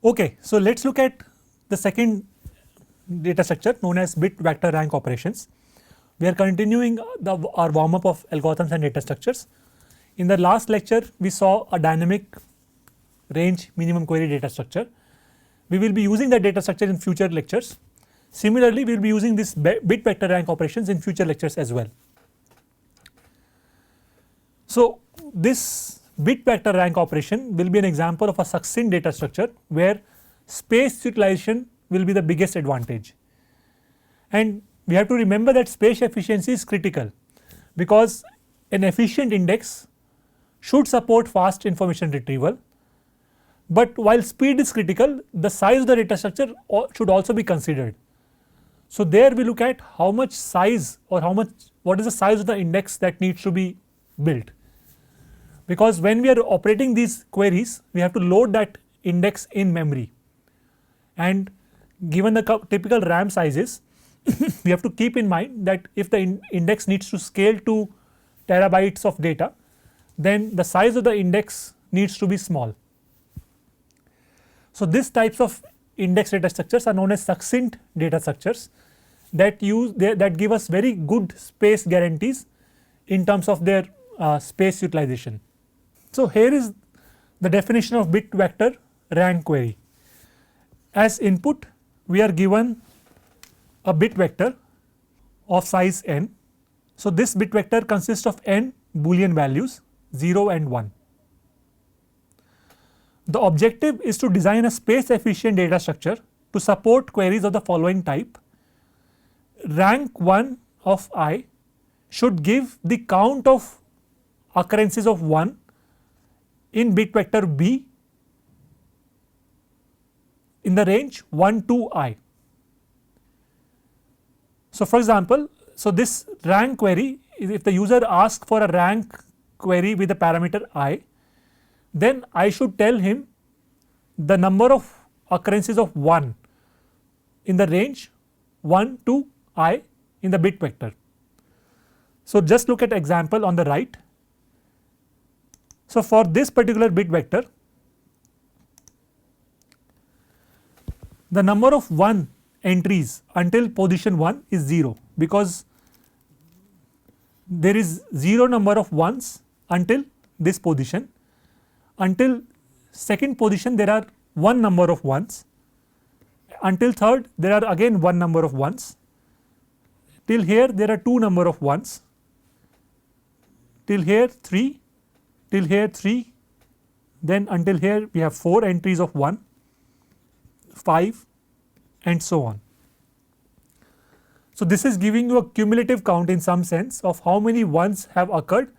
Okay, so let us look at the second data structure known as bit vector rank operations. We are continuing our warm up of algorithms and data structures. In the last lecture we saw a dynamic range minimum query data structure. We will be using that data structure in future lectures. Similarly, we will be using this bit vector rank operations in future lectures as well. So, this bit vector rank operation will be an example of a succinct data structure where space utilization will be the biggest advantage. And we have to remember that space efficiency is critical, because an efficient index should support fast information retrieval, but while speed is critical, the size of the data structure should also be considered. So, there we look at how much size or what is the size of the index that needs to be built, because when we are operating these queries we have to load that index in memory, and given the typical RAM sizes we have to keep in mind that if the index needs to scale to terabytes of data, then the size of the index needs to be small. So, these types of index data structures are known as succinct data structures that give us very good space guarantees in terms of their space utilization. So, here is the definition of bit vector rank query. As input we are given a bit vector of size n. So, this bit vector consists of n Boolean values 0 and 1. The objective is to design a space efficient data structure to support queries of the following type. Rank 1 of I should give the count of occurrences of 1 in bit vector B in the range 1 to I. So, for example, so this rank query, if the user asks for a rank query with the parameter I, then I should tell him the number of occurrences of 1 in the range 1 to I in the bit vector. So, just look at example on the right. So, for this particular bit vector, the number of 1 entries until position 1 is 0, because there is 0 number of 1s until this position. Until second position there are 1 number of 1s, until third there are again 1 number of 1s, till here there are 2 number of 1s, till here 3, till here 3, then until here we have 4 entries of 1, 5 and so on. So, this is giving you a cumulative count in some sense of how many 1s have occurred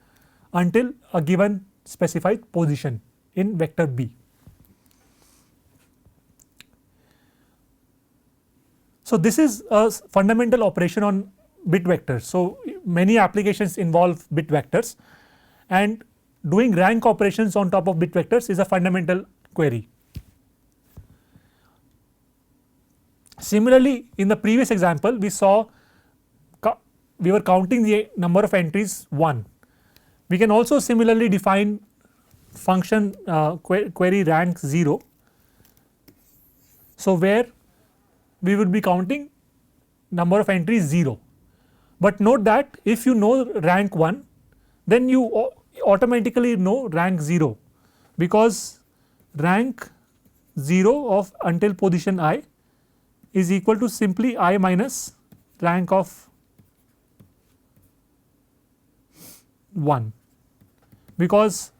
until a given specified position in vector B. So, this is a fundamental operation on bit vectors. So, many applications involve bit vectors, and doing rank operations on top of bit vectors is a fundamental query. Similarly, in the previous example we saw we were counting the number of entries 1. We can also similarly define function query rank 0. So, where we would be counting number of entries 0, but note that if you know rank 1, then you automatically know rank 0, because rank 0 of until position I is equal to simply I minus rank of 1, because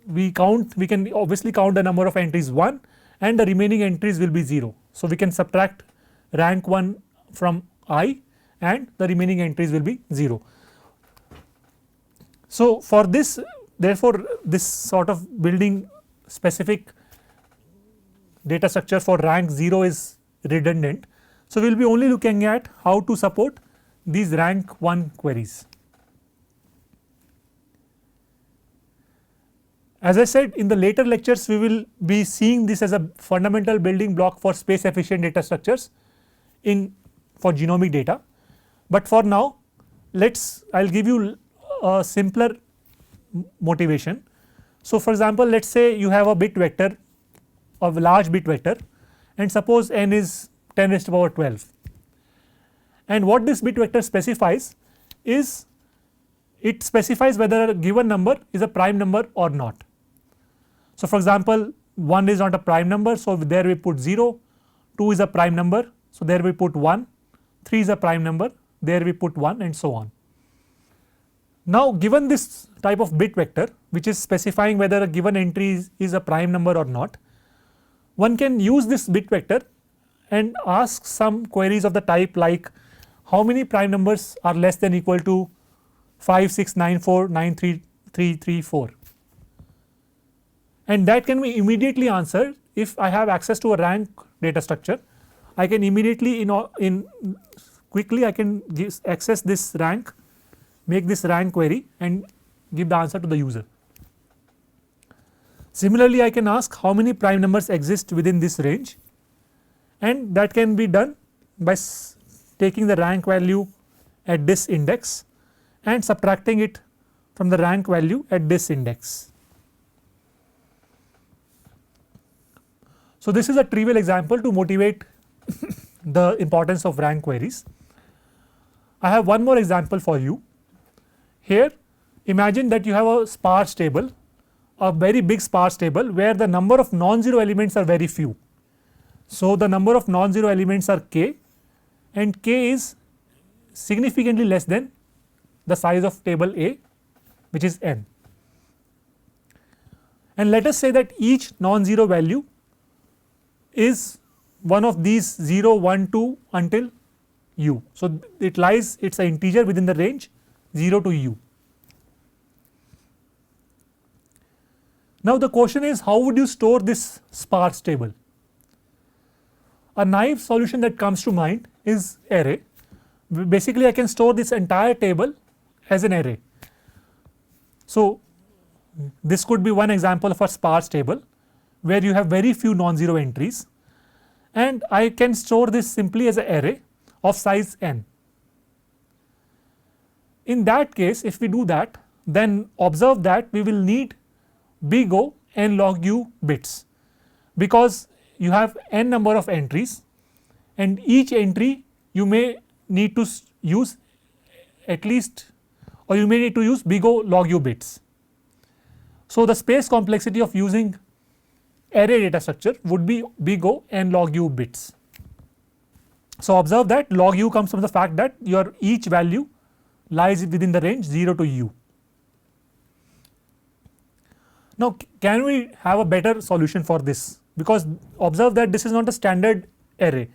we can obviously count the number of entries 1 and the remaining entries will be 0. So, we can subtract rank 1 from I and the remaining entries will be 0. So, for this, therefore, this sort of building specific data structure for rank 0 is redundant. So, we will be only looking at how to support these rank 1 queries. As I said, in the later lectures we will be seeing this as a fundamental building block for space efficient data structures for genomic data, but for now I will give you a simpler motivation. So, for example, let us say you have a bit vector of a large bit vector, and suppose n is 10 raised to the power 12. And what this bit vector specifies is, it specifies whether a given number is a prime number or not. So, for example, 1 is not a prime number, so there we put 0, 2 is a prime number, so there we put 1, 3 is a prime number, there we put 1, and so on. Now, given this type of bit vector which is specifying whether a given entry is a prime number or not, one can use this bit vector and ask some queries of the type like, how many prime numbers are less than equal to 5, 6, 9, 4, 9, 3, 3, 3, 4, and that can be immediately answered if I have access to a rank data structure. I can immediately quickly I can access this rank, make this rank query and give the answer to the user. Similarly, I can ask how many prime numbers exist within this range, and that can be done by taking the rank value at this index and subtracting it from the rank value at this index. So, this is a trivial example to motivate the importance of rank queries. I have one more example for you. Here, imagine that you have a sparse table, a very big sparse table where the number of non-zero elements are very few. So, the number of non-zero elements are k, and k is significantly less than the size of table A, which is n. And let us say that each non-zero value is one of these 0, 1, 2 until u. So, it is an integer within the range 0 to u. Now, the question is, how would you store this sparse table? A naive solution that comes to mind is array. Basically, I can store this entire table as an array. So, this could be one example of a sparse table where you have very few non-zero entries, and I can store this simply as an array of size n. In that case, if we do that, then observe that we will need big O n log u bits, because you have n number of entries and each entry you may need to use at least, or you may need to use big O log u bits. So, the space complexity of using array data structure would be big O n log u bits. So, observe that log u comes from the fact that your each value lies within the range 0 to u. Now, can we have a better solution for this? Because observe that this is not a standard array,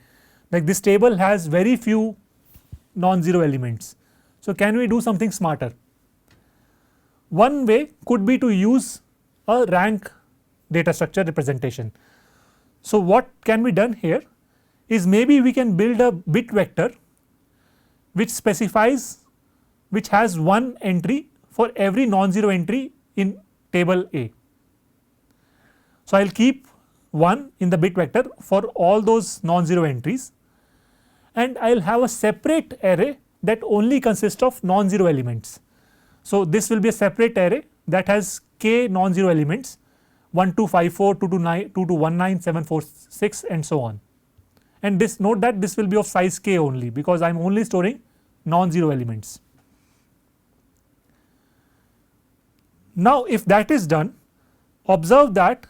like this table has very few non-zero elements. So, can we do something smarter? One way could be to use a rank data structure representation. So, what can be done here is, maybe we can build a bit vector which specifies, which has one entry for every non-zero entry in table A. So, I will keep 1 in the bit vector for all those non-zero entries, and I will have a separate array that only consists of non-zero elements. So, this will be a separate array that has k non-zero elements 1, 2, 5, 4, 2, 2, 9, 2, 2, 1, 9, 7, 4, 6 and so on. And this, note that this will be of size k only, because I am only storing non-zero elements. Now, if that is done, observe that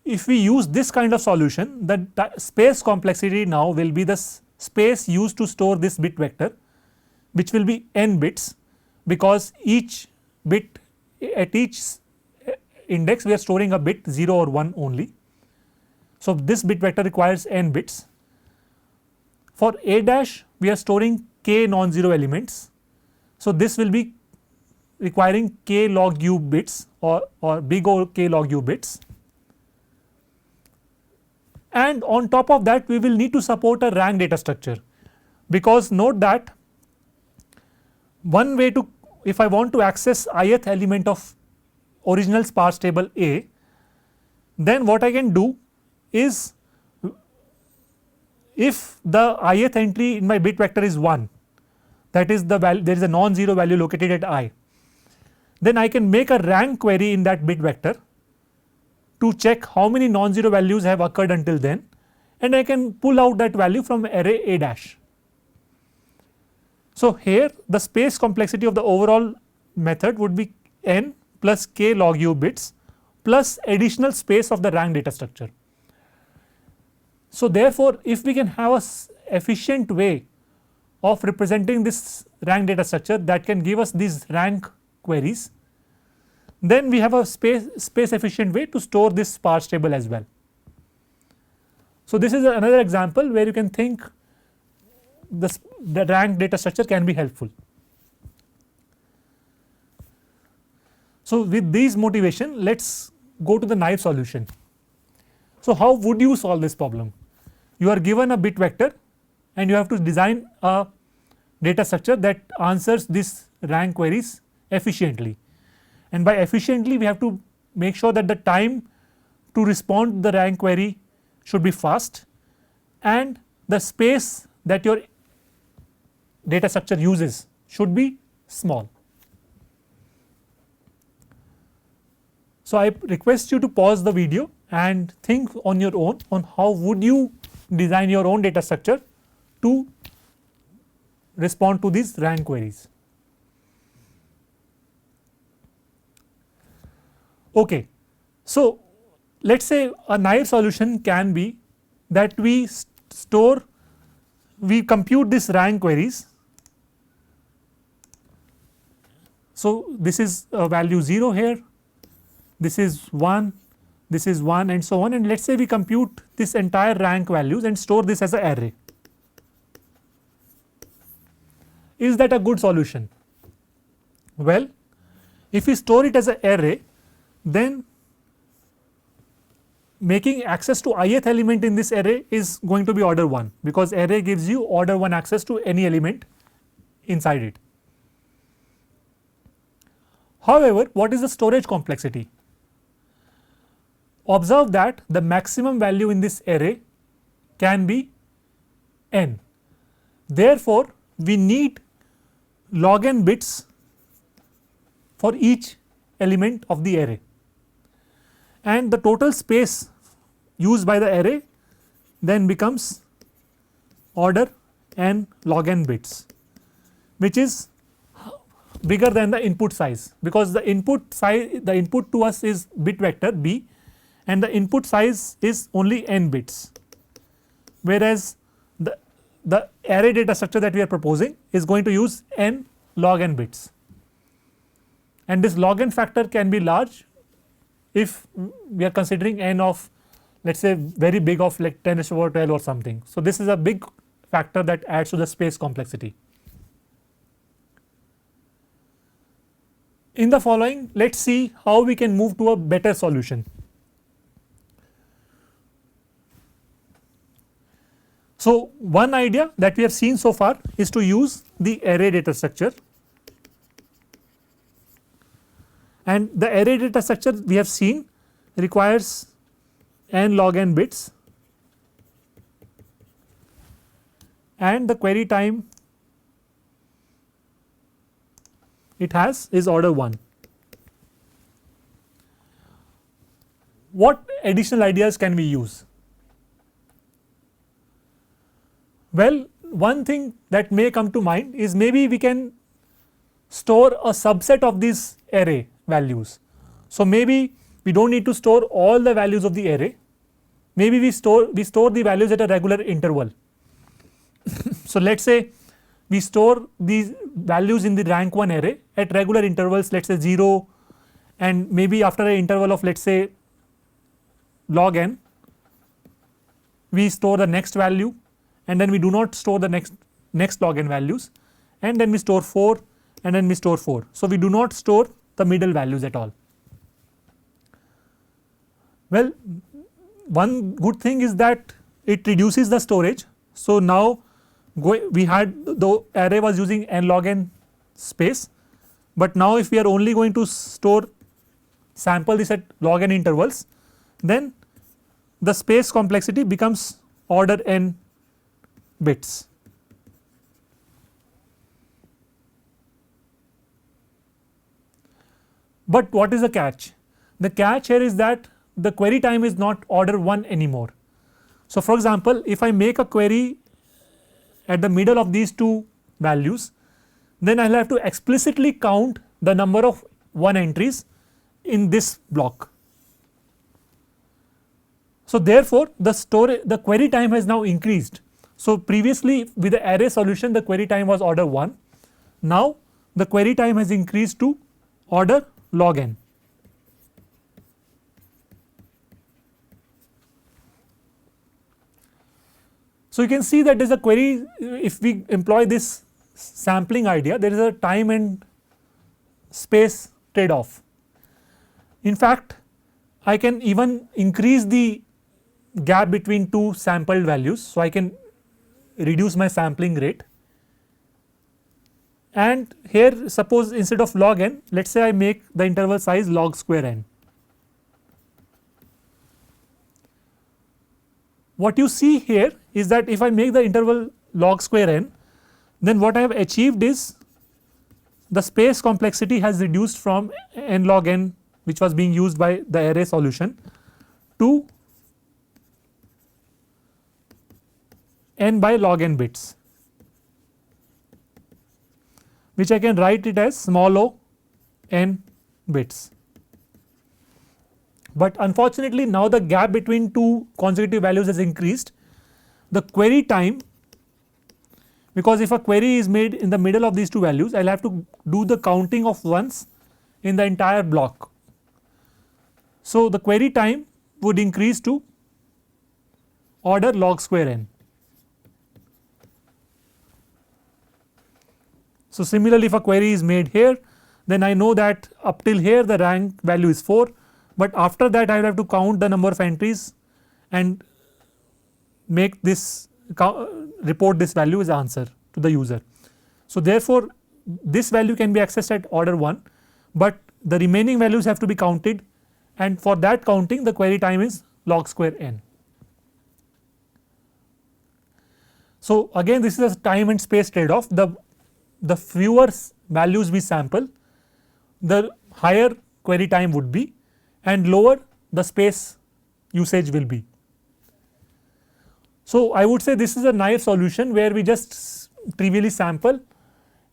if we use this kind of solution, the space complexity now will be the space used to store this bit vector, which will be n bits, because each bit at each index we are storing a bit 0 or 1 only. So, this bit vector requires n bits. For A dash we are storing k non-zero elements. So, this will be requiring k log u bits, or big O k log u bits, and on top of that we will need to support a rank data structure, because note that one way to, if I want to access ith element of original sparse table A, then what I can do is, if the ith entry in my bit vector is 1, that is the value, there is a non-zero value located at I, then I can make a rank query in that bit vector to check how many non-zero values have occurred until then, and I can pull out that value from array A dash. So here the space complexity of the overall method would be n plus k log u bits plus additional space of the rank data structure. So therefore, if we can have a efficient way of representing this rank data structure that can give us these rank queries, then we have a space efficient way to store this sparse table as well. So this is another example where you can think the rank data structure can be helpful. So with these motivation, let us go to the naive solution. So how would you solve this problem? You are given a bit vector and you have to design a data structure that answers this rank queries efficiently, and by efficiently we have to make sure that the time to respond to the rank query should be fast and the space that your data structure uses should be small. So I request you to pause the video and think on your own on how would you design your own data structure to respond to these rank queries. Okay. So let us say a naive solution can be that we compute this rank queries. So this is a value 0 here, this is 1, this is 1 and so on, and let us say we compute this entire rank values and store this as an array. Is that a good solution? Well, if we store it as an array, then making access to ith element in this array is going to be order 1, because array gives you order 1 access to any element inside it. However, what is the storage complexity? Observe that the maximum value in this array can be n. Therefore, we need log n bits for each element of the array, and the total space used by the array then becomes order n log n bits, which is bigger than the input size, because the input to us is bit vector b and the input size is only n bits, whereas the array data structure that we are proposing is going to use n log n bits, and this log n factor can be large if we are considering n of, let us say, very big, of like 10 raised to the power 12 or something. So this is a big factor that adds to the space complexity. In the following, let us see how we can move to a better solution. So one idea that we have seen so far is to use the array data structure, and the array data structure we have seen requires n log n bits and the query time it has is order 1. What additional ideas can we use? Well, one thing that may come to mind is maybe we can store a subset of these array values. So maybe we do not need to store all the values of the array, maybe we store the values at a regular interval. So let us say we store these values in the rank 1 array at regular intervals, let us say 0, and maybe after an interval of, let us say, log n, we store the next value, and then we do not store the next log n values, and then we store 4 and then we store 4. So we do not store the middle values at all. Well, one good thing is that it reduces the storage. So now we had, the array was using n log n space, but now if we are only going to sample this at log n intervals, then the space complexity becomes order n bits. But what is the catch? The catch here is that the query time is not order 1 anymore. So, for example, if I make a query at the middle of these two values, then I will have to explicitly count the number of 1 entries in this block. So, therefore, the query time has now increased. So, previously with the array solution the query time was order 1, now the query time has increased to order log n. So, you can see that there is a query, if we employ this sampling idea, there is a time and space trade off. In fact, I can even increase the gap between two sampled values. So, I can reduce my sampling rate, and here suppose instead of log n, let us say I make the interval size log square n. What you see here is that if I make the interval log square n, then what I have achieved is the space complexity has reduced from n log n, which was being used by the array solution, to n by log n bits, which I can write it as small o n bits. But unfortunately now the gap between two consecutive values has increased. The query time, because if a query is made in the middle of these two values, I will have to do the counting of ones in the entire block. So, the query time would increase to order log square n. So, similarly if a query is made here, then I know that up till here the rank value is 4, but after that I will have to count the number of entries and make this report this value as answer to the user. So, therefore, this value can be accessed at order 1, but the remaining values have to be counted, and for that counting the query time is log square n. So, again this is a time and space trade off. The fewer values we sample, the higher query time would be, and lower the space usage will be. So, I would say this is a nice solution where we just trivially sample,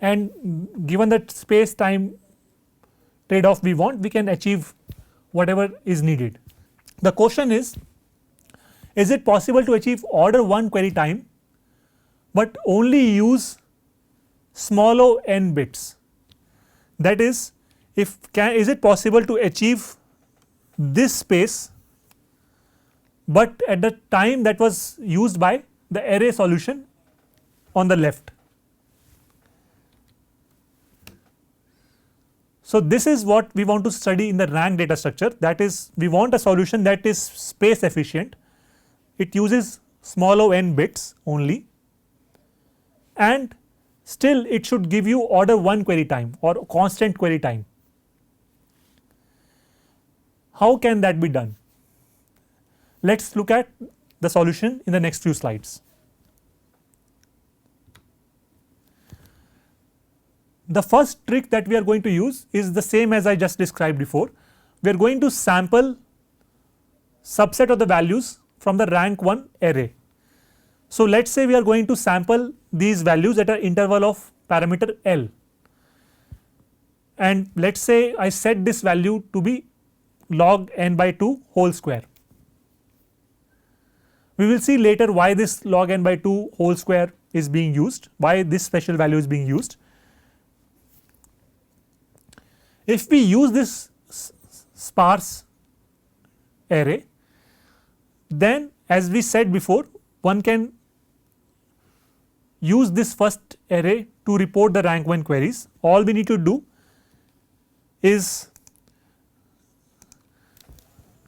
and given that space time trade off we want, we can achieve whatever is needed. The question is it possible to achieve order 1 query time, but only use small o n bits? That is, is it possible to achieve this space, but at the time that was used by the array solution on the left? So, this is what we want to study in the rank data structure, that is, we want a solution that is space efficient, it uses small o n bits only, and still it should give you order 1 query time or constant query time. How can that be done? Let us look at the solution in the next few slides. The first trick that we are going to use is the same as I just described before. We are going to sample subset of the values from the rank 1 array. So, let us say we are going to sample these values at an interval of parameter L, and let us say I set this value to be log n by 2 whole square. We will see later why this log n by 2 whole square is being used, why this special value is being used. If we use this sparse array, then as we said before, one can use this first array to report the rank 1 queries. All we need to do is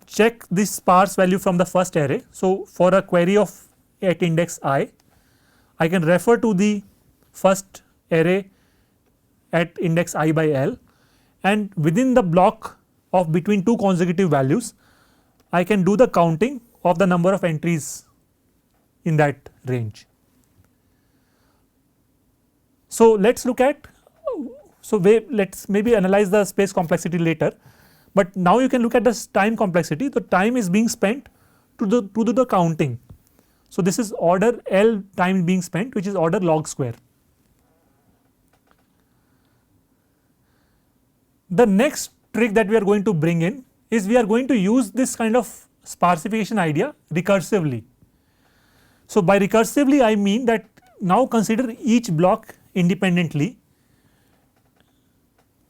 check this sparse value from the first array. So, for a query of at index I can refer to the first array at index I by L, and within the block of between two consecutive values I can do the counting of the number of entries in that range. So, let us look at, let us maybe analyze the space complexity later, but now you can look at this time complexity. The time is being spent to the counting. So this is order L time being spent, which is order log square. The next trick that we are going to bring in is we are going to use this kind of sparsification idea recursively. So by recursively I mean that now consider each block independently.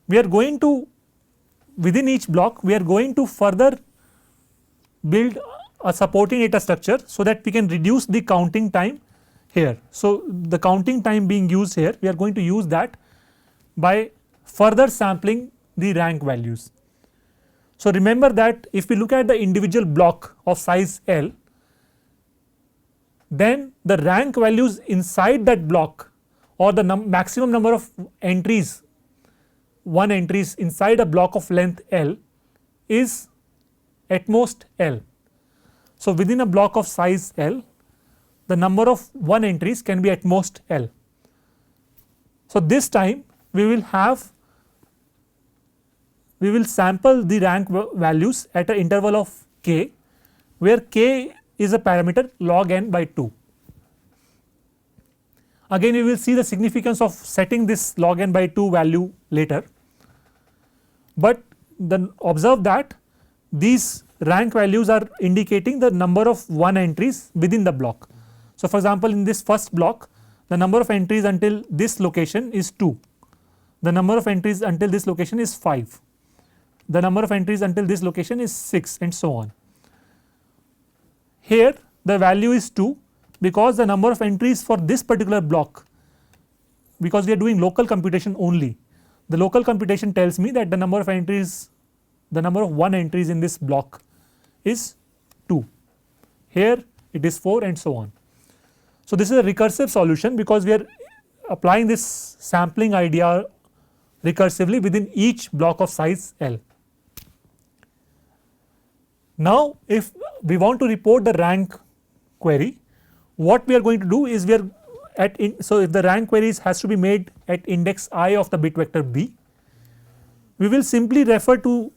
We are going to, within each block we are going to further build a supporting data structure so that we can reduce the counting time here. So the counting time being used here, we are going to use that by further sampling the rank values. So remember that if we look at the individual block of size L, then the rank values inside that block or the maximum number of entries, 1 entries inside a block of length L is at most L. So within a block of size L, the number of 1 entries can be at most L. So this time we will sample the rank values at an interval of k, where k is a parameter log n by 2. Again we will see the significance of setting this log n by 2 value later, but then observe that these rank values are indicating the number of 1 entries within the block. So for example, in this first block the number of entries until this location is 2, the number of entries until this location is 5, the number of entries until this location is 6, and so on. Here the value is 2 because the number of entries for this particular block, because we are doing local computation only, the local computation tells me that the number of entries, the number of 1 entries in this block is 2, here it is 4, and so on. So this is a recursive solution because we are applying this sampling idea recursively within each block of size L. Now if we want to report the rank query, what we are going to do is we are so if the rank queries has to be made at index I of the bit vector B, we will simply refer to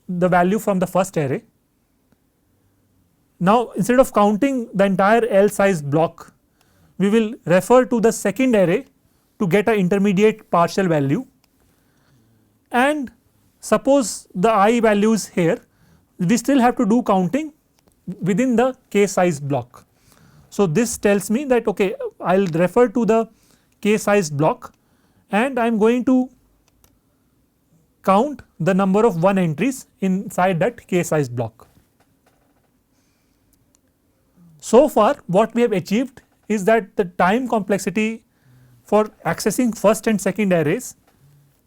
the value from the first array. Now instead of counting the entire L size block, we will refer to the second array to get an intermediate partial value, and suppose the I value is here, we still have to do counting within the k size block. So this tells me that okay, I will refer to the k size block and I am going to count the number of 1 entries inside that k size block. So far what we have achieved is that the time complexity for accessing first and second arrays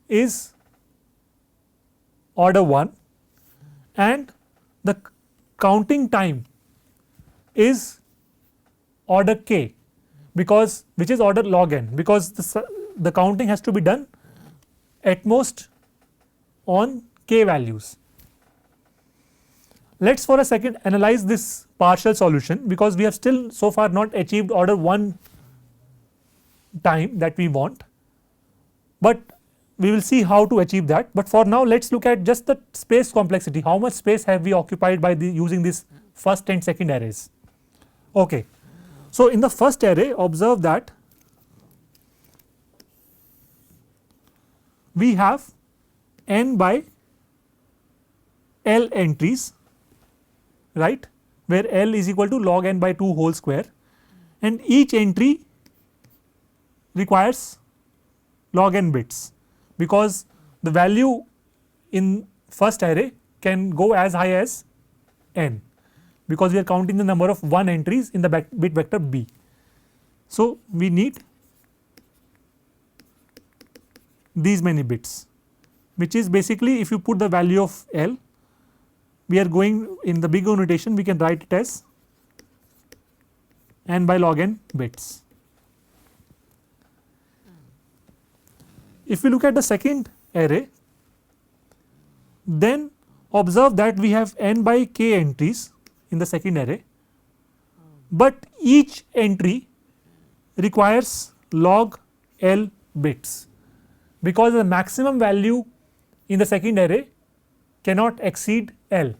is order 1 and the counting time is order k, because which is order log n, because the counting has to be done at most on k values. Let us for a second analyze this partial solution, because we have still so far not achieved order 1 time that we want, but we will see how to achieve that. But for now let us look at just the space complexity, how much space have we occupied by using this first and second arrays. Okay. So in the first array observe that we have n by L entries, right, where L is equal to log n by 2 whole square, and each entry requires log n bits, because the value in first array can go as high as n, because we are counting the number of 1 entries in the bit vector B. So we need these many bits, which is basically if you put the value of L, we are going in the big O notation, we can write it as n by log n bits. If we look at the second array, then observe that we have n by k entries in the second array, but each entry requires log L bits, because the maximum value in the second array cannot exceed L,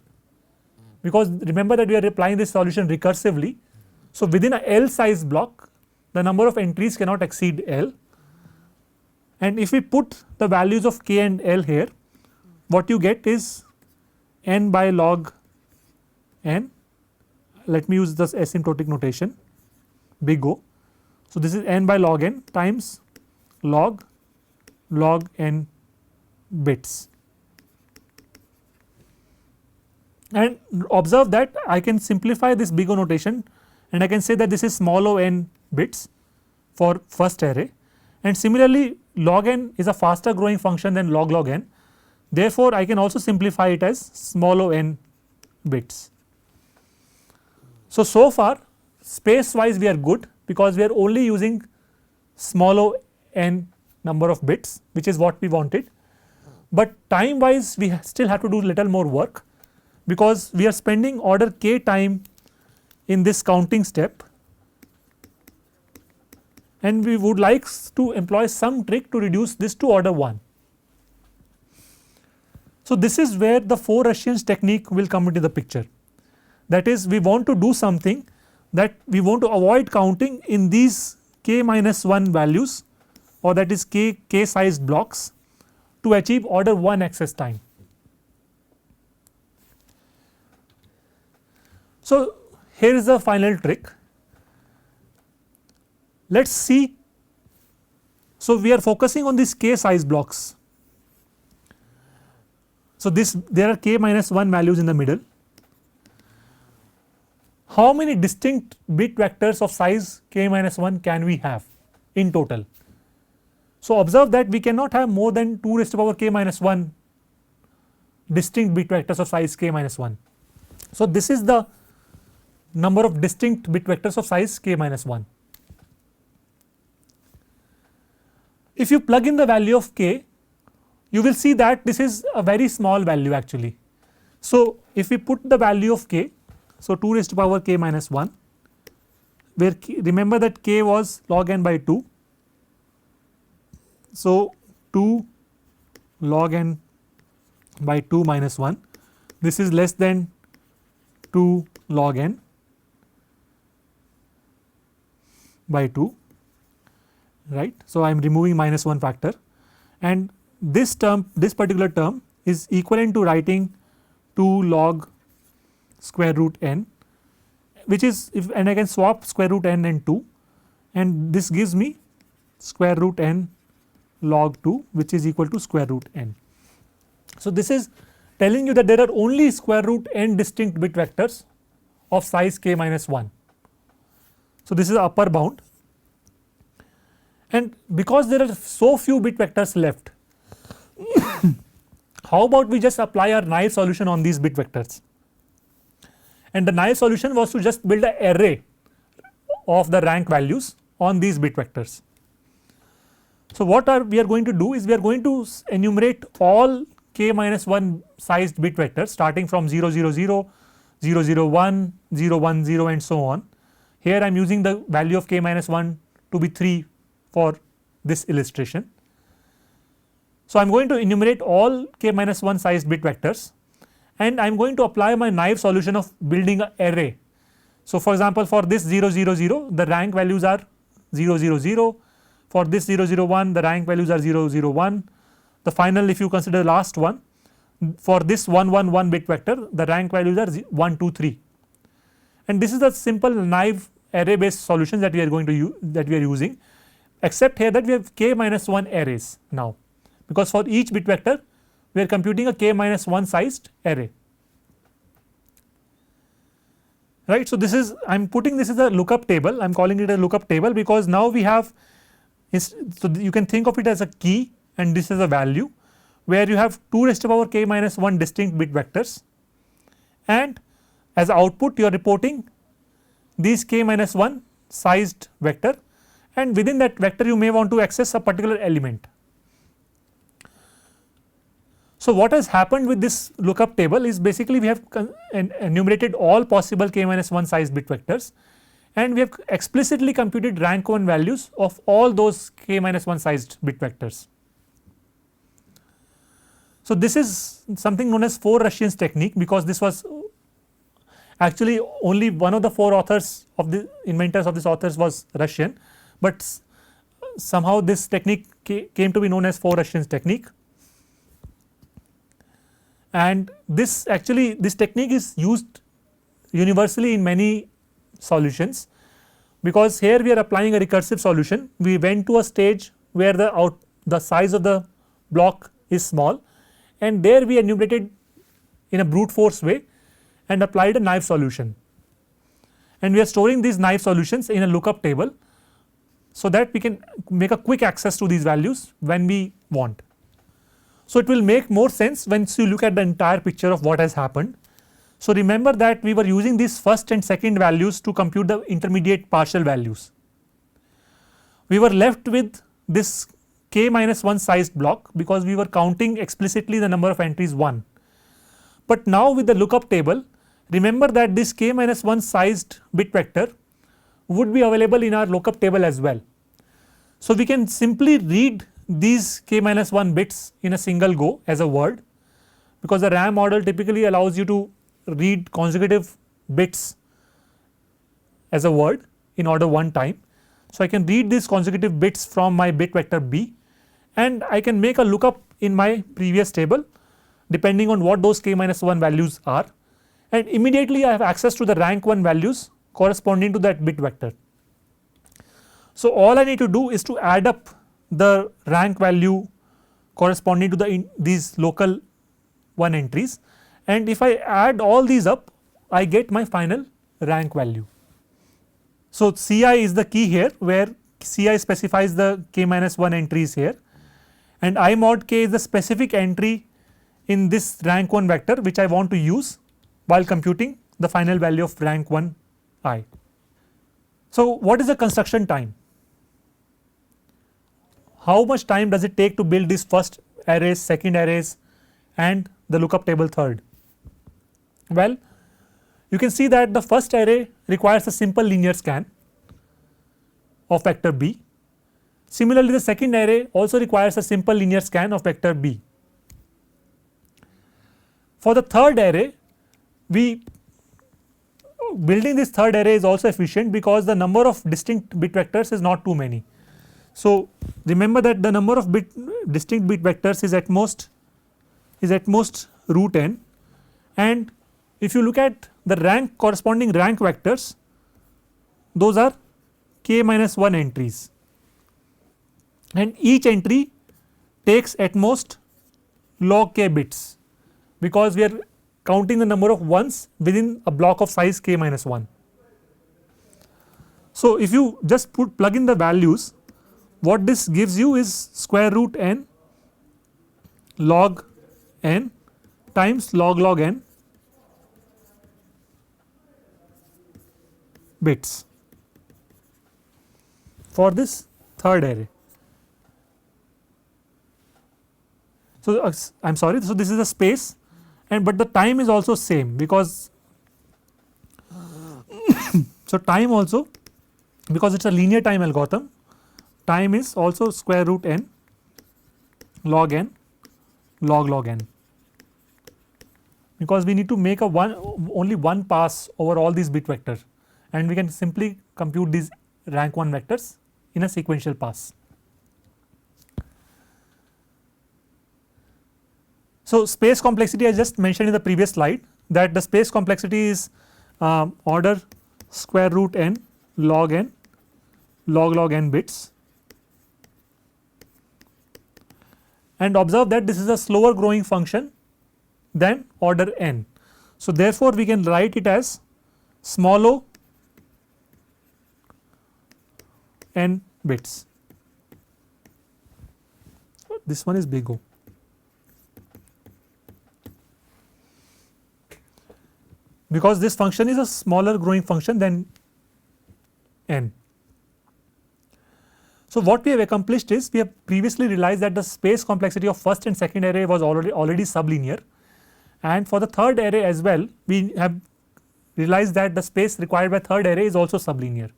because remember that we are applying this solution recursively. So within a L size block the number of entries cannot exceed L, and if we put the values of k and L here, what you get is n by log n. Let me use this asymptotic notation, big O. So this is n by log n times log n bits, and observe that I can simplify this big O notation and I can say that this is small o n bits for first array, and similarly log n is a faster growing function than log n, therefore I can also simplify it as small o n bits. So far space wise we are good, because we are only using small o n number of bits, which is what we wanted, but time wise we still have to do little more work, because we are spending order k time in this counting step, and we would like to employ some trick to reduce this to order 1. So this is where the 4 Russians technique will come into the picture. That is, we want to do something that we want to avoid counting in these k minus 1 values, or that is k sized blocks, to achieve order 1 access time. So here is the final trick. Let us see. So we are focusing on these k size blocks. So there are k minus 1 values in the middle. How many distinct bit vectors of size k minus 1 can we have in total? So observe that we cannot have more than 2 raised to power k minus 1 distinct bit vectors of size k minus 1. So this is the number of distinct bit vectors of size k minus 1. If you plug in the value of k, you will see that this is a very small value actually. So if we put the value of k, so 2 raised to power k minus 1, where remember that k was log n by 2. So 2 log n by 2 minus 1, this is less than 2 log n by 2, right. So I am removing minus 1 factor, and this term, this particular term is equivalent to writing 2 log square root n, which is and I can swap square root n and 2, and this gives me square root n log 2, which is equal to square root n. So this is telling you that there are only square root n distinct bit vectors of size k minus 1. So this is the upper bound, and because there are so few bit vectors left, how about we just apply our naive solution on these bit vectors? And the naive solution was to just build an array of the rank values on these bit vectors. So what we are going to do is we are going to enumerate all k minus 1 sized bit vectors starting from 0 0 0, 0 0 1, 0 1 0 and so on. Here I am using the value of k minus 1 to be 3 for this illustration. So I am going to enumerate all k minus 1 sized bit vectors, and I am going to apply my naive solution of building an array. So for example, for this 0 0 0 the rank values are 0 0 0, for this 0 0 1 the rank values are 0 0 1, the final, if you consider the last one, for this 1 1 1 bit vector the rank values are 1 2 3, and this is the simple naive array based solutions that we are going to use, that we are using, except here that we have k minus 1 arrays now, because for each bit vector we are computing a k minus 1 sized array, right. So this is, I am putting this as a lookup table, I am calling it a lookup table because now we have, so you can think of it as a key and this is a value where you have 2 raised to power k minus 1 distinct bit vectors, and as output you are reporting these k minus 1 sized vector, and within that vector you may want to access a particular element. So what has happened with this lookup table is basically we have enumerated all possible k minus 1 sized bit vectors, and we have explicitly computed rank 1 values of all those k minus 1 sized bit vectors. So, this is something known as 4 Russians technique, because this was actually only one of the 4 authors of the inventors of this authors was Russian, but somehow this technique came to be known as 4 Russians technique. And this technique is used universally in many solutions, because here we are applying a recursive solution. We went to a stage where the size of the block is small, and there we enumerated in a brute force way and applied a naive solution, and we are storing these naive solutions in a lookup table, so that we can make a quick access to these values when we want. So, it will make more sense once you look at the entire picture of what has happened. So, remember that we were using these first and second values to compute the intermediate partial values. We were left with this k minus 1 sized block, because we were counting explicitly the number of entries 1. But now with the lookup table, remember that this k minus 1 sized bit vector would be available in our lookup table as well. So, we can simply read these k minus 1 bits in a single go as a word, because the RAM model typically allows you to read consecutive bits as a word in order one time. So, I can read these consecutive bits from my bit vector B, and I can make a lookup in my previous table depending on what those k minus 1 values are, and immediately I have access to the rank 1 values corresponding to that bit vector. So, all I need to do is to add up the rank value corresponding to these local 1 entries, and if I add all these up, I get my final rank value. So, Ci is the key here, where Ci specifies the k minus 1 entries here, and I mod k is the specific entry in this rank 1 vector which I want to use while computing the final value of rank 1 I. So, what is the construction time? How much time does it take to build these first arrays, second arrays, and the lookup table third? Well, you can see that the first array requires a simple linear scan of vector B. Similarly, the second array also requires a simple linear scan of vector B. For the third array, building this third array is also efficient, because the number of distinct bit vectors is not too many. So, remember that the number of distinct bit vectors is at most root n, and if you look at the corresponding rank vectors, those are k minus 1 entries, and each entry takes at most log k bits, because we are counting the number of ones within a block of size k minus 1. So, if you just plug in the values, what this gives you is square root n log n times log n bits for this third array. So, I am sorry, so this is a space, and but the time is also same, because so time also, because it is a linear time algorithm, time is also square root n log n log n, because we need to make only one pass over all these bit vectors, and we can simply compute these rank 1 vectors in a sequential pass. So, space complexity I just mentioned in the previous slide, that the space complexity is order square root n log n bits, and observe that this is a slower growing function than order n. So, therefore, we can write it as small o n bits. This one is big O. Because this function is a smaller growing function than n. So, what we have accomplished is, we have previously realized that the space complexity of first and second array was already sublinear, and for the third array as well, we have realized that the space required by third array is also sublinear.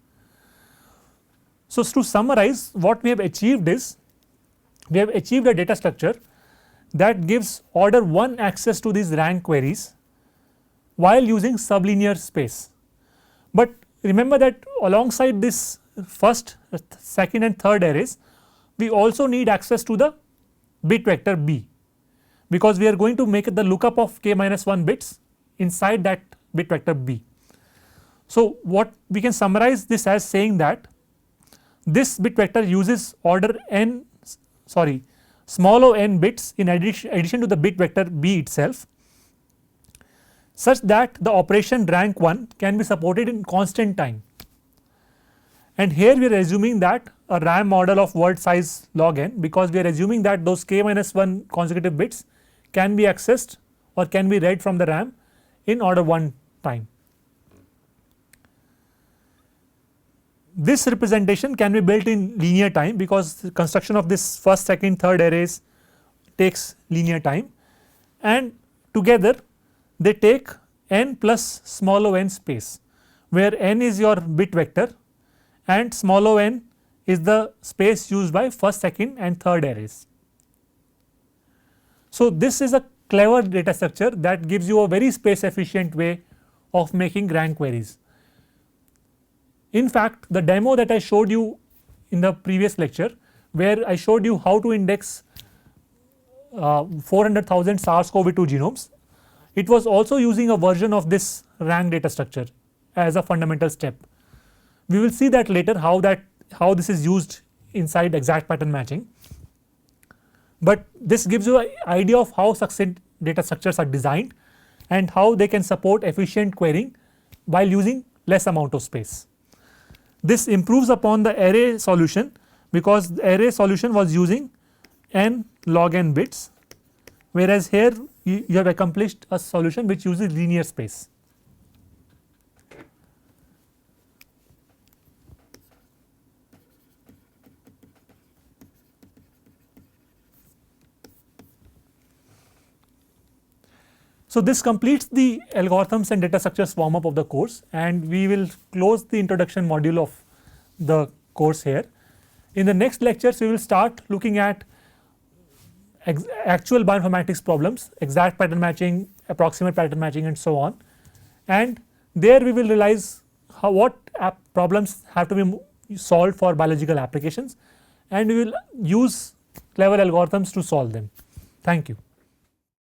So, to summarize, what we have achieved is, we have achieved a data structure that gives order 1 access to these rank queries while using sublinear space. But remember that alongside this first, second and third arrays, we also need access to the bit vector B, because we are going to make the lookup of k minus 1 bits inside that bit vector B. So what we can summarize this as saying that this bit vector uses order n, sorry, small o n bits in addition to the bit vector B itself, such that the operation rank 1 can be supported in constant time. And here we are assuming that a RAM model of word size log n, because we are assuming that those k minus 1 consecutive bits can be accessed or can be read from the RAM in order 1 time. This representation can be built in linear time, because the construction of this first, second, third arrays takes linear time, and together they take n plus small o n space, where n is your bit vector and small o n is the space used by first, second and third arrays. So this is a clever data structure that gives you a very space efficient way of making rank queries. In fact, the demo that I showed you in the previous lecture, where I showed you how to index 400,000 SARS-CoV-2 genomes, it was also using a version of this rank data structure as a fundamental step. We will see that later how this is used inside exact pattern matching, but this gives you an idea of how succinct data structures are designed and how they can support efficient querying while using less amount of space. This improves upon the array solution, because the array solution was using n log n bits, whereas here you have accomplished a solution which uses linear space. So this completes the algorithms and data structures warm up of the course, and we will close the introduction module of the course here. In the next lectures we will start looking at actual bioinformatics problems, exact pattern matching, approximate pattern matching and so on, and there we will realize what problems have to be solved for biological applications, and we will use clever algorithms to solve them. Thank you.